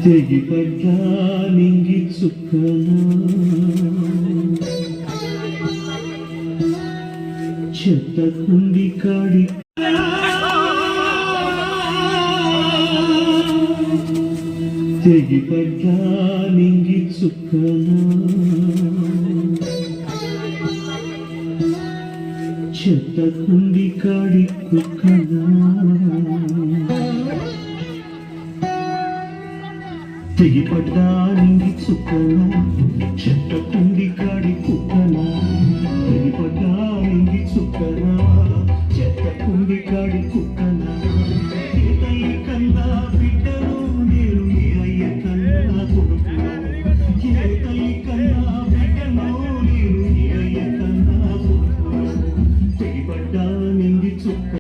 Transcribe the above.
తెగిపడ్డా నింగి చుక్కనా చెత్త కుండి కాడి తెగిపడ్డా నింగి చుక్కనా చెత్త కుండి కాడి కుక్కనా తెగిపడ్డా నింగి చుక్కనా చెత్త కుండి కాడి కుక్కనా తెగిపడ్డా నింగి చుక్కనా చెత్త కుండి కాడి కుక్క